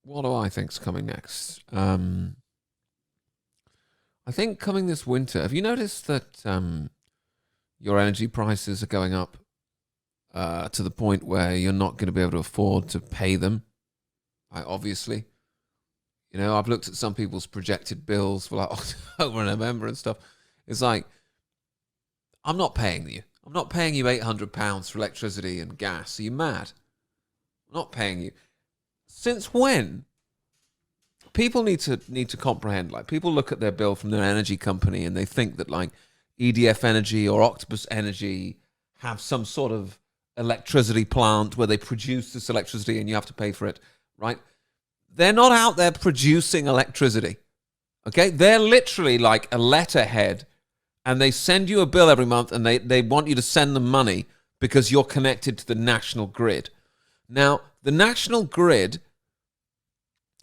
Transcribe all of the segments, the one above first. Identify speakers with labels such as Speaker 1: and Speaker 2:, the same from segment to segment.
Speaker 1: What do I think's coming next? I think coming this winter. Have you noticed that your energy prices are going up to the point where you're not going to be able to afford to pay them? Obviously, I've looked at some people's projected bills for like October and November and stuff. It's like I'm not paying you. I'm not paying you £800 for electricity and gas. Are you mad? I'm not paying you. Since when? People need to comprehend. Like, people look at their bill from their energy company and they think that like EDF Energy or Octopus Energy have some sort of electricity plant where they produce this electricity and you have to pay for it, right? They're not out there producing electricity. Okay? They're literally like a letterhead, and they send you a bill every month, and they want you to send them money because you're connected to the national grid. Now, the national grid,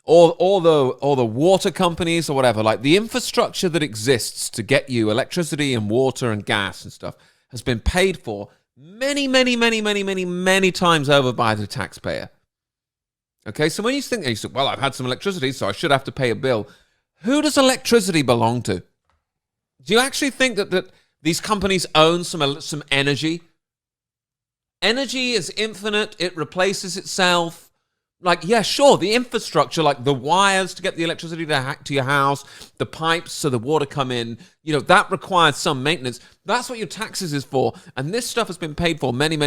Speaker 1: or the water companies or whatever, like the infrastructure that exists to get you electricity and water and gas and stuff has been paid for many times over by the taxpayer. Okay, so when you say, well, I've had some electricity, so I should have to pay a bill. Who does electricity belong to? Do you actually think that these companies own some energy? Energy is infinite. It replaces itself. Like, yeah, sure, the infrastructure, like the wires to get the electricity to your house, the pipes so the water come in, that requires some maintenance. That's what your taxes is for. And this stuff has been paid for many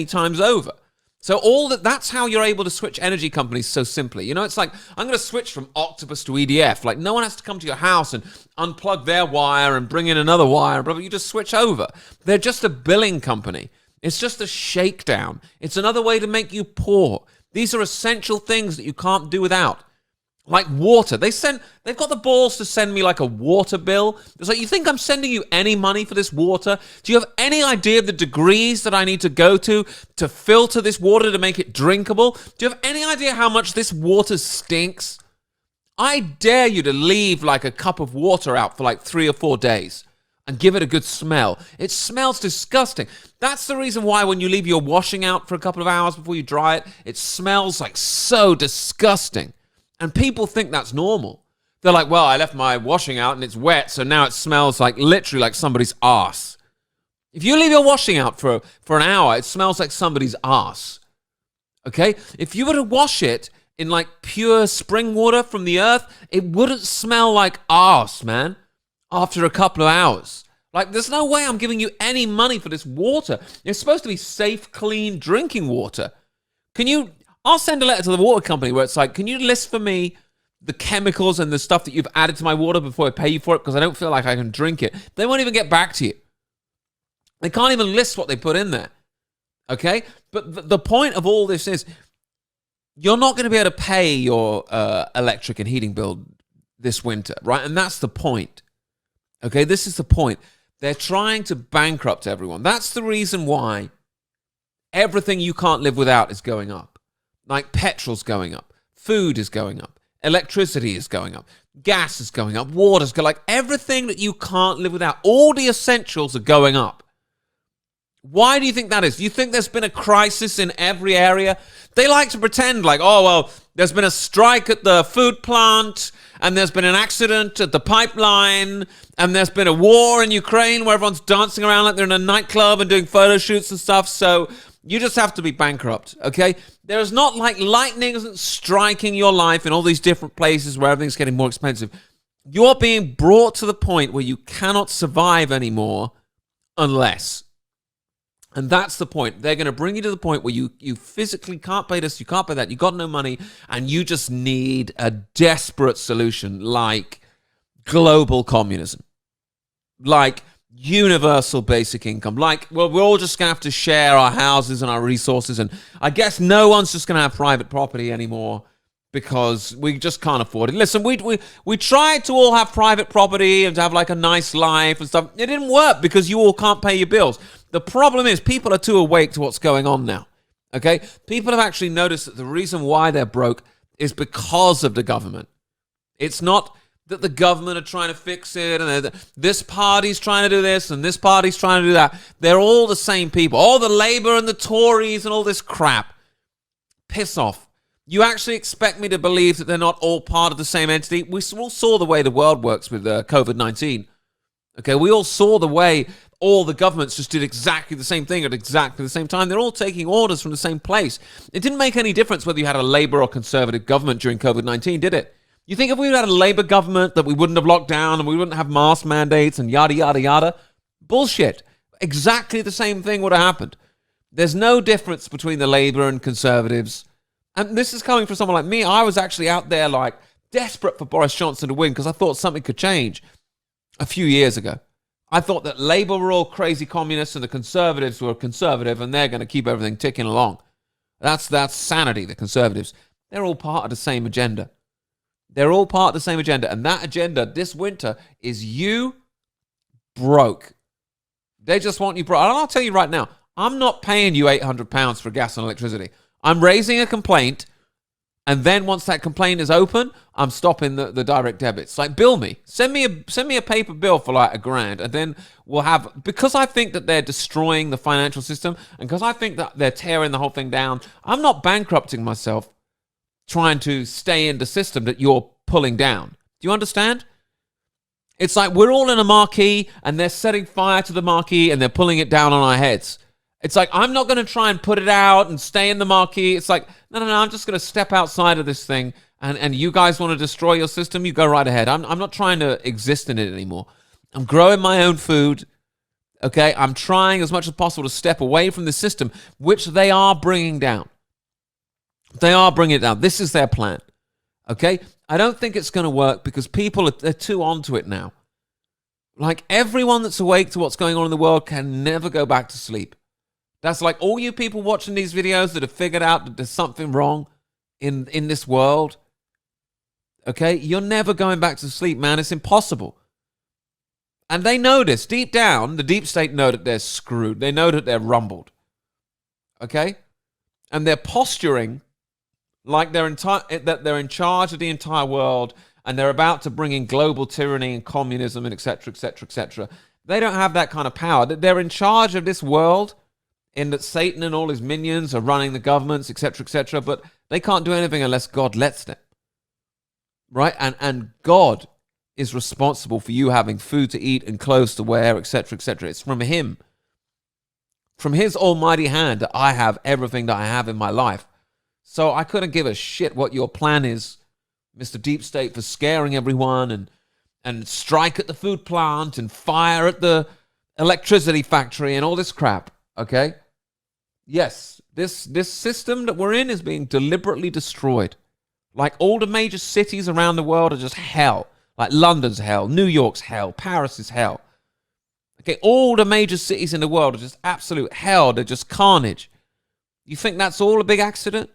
Speaker 1: times over. So that's how you're able to switch energy companies so simply. It's like, I'm going to switch from Octopus to EDF. Like, no one has to come to your house and unplug their wire and bring in another wire. Blah, blah. You just switch over. They're just a billing company. It's just a shakedown. It's another way to make you poor. These are essential things that you can't do without. Like water. They've got the balls to send me like a water bill. It's like, you think I'm sending you any money for this water? Do you have any idea of the degrees that I need to go to filter this water to make it drinkable? Do you have any idea how much this water stinks? I dare you to leave like a cup of water out for like 3 or 4 days and give it a good smell. It smells disgusting. That's the reason why when you leave your washing out for a couple of hours before you dry it, it smells like so disgusting. And people think that's normal. They're like, well, I left my washing out and it's wet, so now it smells like literally like somebody's ass. If you leave your washing out for an hour, it smells like somebody's ass. Okay? If you were to wash it in like pure spring water from the earth, it wouldn't smell like ass, man, after a couple of hours. Like, there's no way I'm giving you any money for this water. It's supposed to be safe, clean drinking water. I'll send a letter to the water company where it's like, can you list for me the chemicals and the stuff that you've added to my water before I pay you for it, because I don't feel like I can drink it. They won't even get back to you. They can't even list what they put in there. Okay? But the point of all this is, you're not going to be able to pay your electric and heating bill this winter, right? And that's the point. Okay? This is the point. They're trying to bankrupt everyone. That's the reason why everything you can't live without is going up. Like, petrol's going up, food is going up, electricity is going up, gas is going up, water's going up. Like, everything that you can't live without, all the essentials are going up. Why do you think that is? Do you think there's been a crisis in every area? They like to pretend like, oh, well, there's been a strike at the food plant, and there's been an accident at the pipeline, and there's been a war in Ukraine where everyone's dancing around like they're in a nightclub and doing photo shoots and stuff, so you just have to be bankrupt, okay? There's not like lightning isn't striking your life in all these different places where everything's getting more expensive. You're being brought to the point where you cannot survive anymore unless. And that's the point. They're going to bring you to the point where you physically can't pay this, you can't pay that, you got no money, and you just need a desperate solution like global communism. Like universal basic income. Like, well, we're all just going to have to share our houses and our resources, and I guess no one's just going to have private property anymore because we just can't afford it. Listen, we tried to all have private property and to have like a nice life and stuff. It didn't work because you all can't pay your bills. The problem is people are too awake to what's going on now. Okay? People have actually noticed that the reason why they're broke is because of the government. It's not that the government are trying to fix it, and this party's trying to do this, and this party's trying to do that. They're all the same people. All the Labour and the Tories and all this crap. Piss off. You actually expect me to believe that they're not all part of the same entity? We all saw the way the world works with COVID-19. Okay, we all saw the way all the governments just did exactly the same thing at exactly the same time. They're all taking orders from the same place. It didn't make any difference whether you had a Labour or Conservative government during COVID-19, did it? You think if we had a Labour government that we wouldn't have locked down and we wouldn't have mask mandates and yada, yada, yada? Bullshit. Exactly the same thing would have happened. There's no difference between the Labour and Conservatives. And this is coming from someone like me. I was actually out there like desperate for Boris Johnson to win because I thought something could change a few years ago. I thought that Labour were all crazy communists and the Conservatives were conservative and they're going to keep everything ticking along. That's sanity, the Conservatives. They're all part of the same agenda. They're all part of the same agenda. And that agenda this winter is you broke. They just want you broke. And I'll tell you right now, I'm not paying you £800 for gas and electricity. I'm raising a complaint, and then once that complaint is open, I'm stopping the direct debits. Like, bill me. Send me a paper bill for like $1,000, and then we'll have, because I think that they're destroying the financial system, and because I think that they're tearing the whole thing down, I'm not bankrupting myself trying to stay in the system that you're pulling down. Do you understand? It's like we're all in a marquee, and they're setting fire to the marquee, and they're pulling it down on our heads. It's like, I'm not going to try and put it out and stay in the marquee. It's like, no, I'm just going to step outside of this thing. And you guys want to destroy your system? You go right ahead. I'm not trying to exist in it anymore. I'm growing my own food. Okay? I'm trying as much as possible to step away from the system, which they are bringing down. They are bringing it down. This is their plan. Okay? I don't think it's going to work because people they're too onto it now. Like, everyone that's awake to what's going on in the world can never go back to sleep. That's like all you people watching these videos that have figured out that there's something wrong in this world. Okay? You're never going back to sleep, man. It's impossible. And they know this. Deep down, the deep state know that they're screwed. They know that they're rumbled. Okay? And they're posturing like that they're in charge of the entire world and they're about to bring in global tyranny and communism and et cetera, et cetera, et cetera. They don't have that kind of power. They're in charge of this world, in that Satan and all his minions are running the governments, etc., but they can't do anything unless God lets them. Right? And God is responsible for you having food to eat and clothes to wear, etc., etc. It's from him. From his almighty hand that I have everything that I have in my life. So I couldn't give a shit what your plan is, Mr. Deep State, for scaring everyone and strike at the food plant and fire at the electricity factory and all this crap. Okay? Yes, this system that we're in is being deliberately destroyed. Like, all the major cities around the world are just hell. Like, London's hell, New York's hell, Paris is hell. Okay, all the major cities in the world are just absolute hell. They're just carnage. You think that's all a big accident?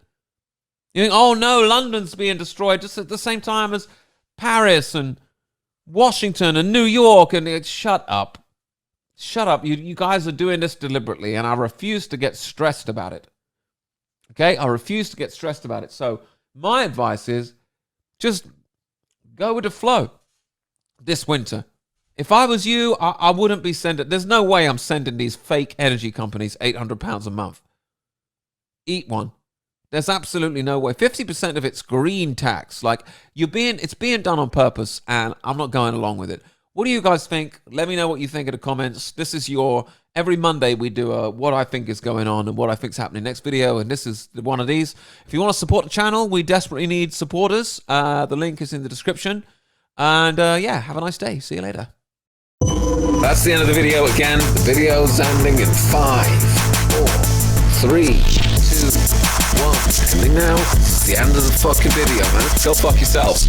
Speaker 1: You think, oh no, London's being destroyed just at the same time as Paris and Washington and New York. And shut up. Shut up. You guys are doing this deliberately, and I refuse to get stressed about it. Okay? I refuse to get stressed about it. So my advice is just go with the flow this winter. If I was you, I wouldn't be sending... There's no way I'm sending these fake energy companies £800 a month. Eat one. There's absolutely no way. 50% of it's green tax. Like, it's being done on purpose, and I'm not going along with it. What do you guys think? Let me know what you think in the comments. This is every Monday we do what I think is going on and what I think is happening next video, and this is one of these. If you want to support the channel, we desperately need supporters. The link is in the description. And yeah, have a nice day. See you later. That's the end of the video again. The video's ending in 5, 4, 3, 2, 1. Ending now. It's the end of the fucking video, man. Go fuck yourselves.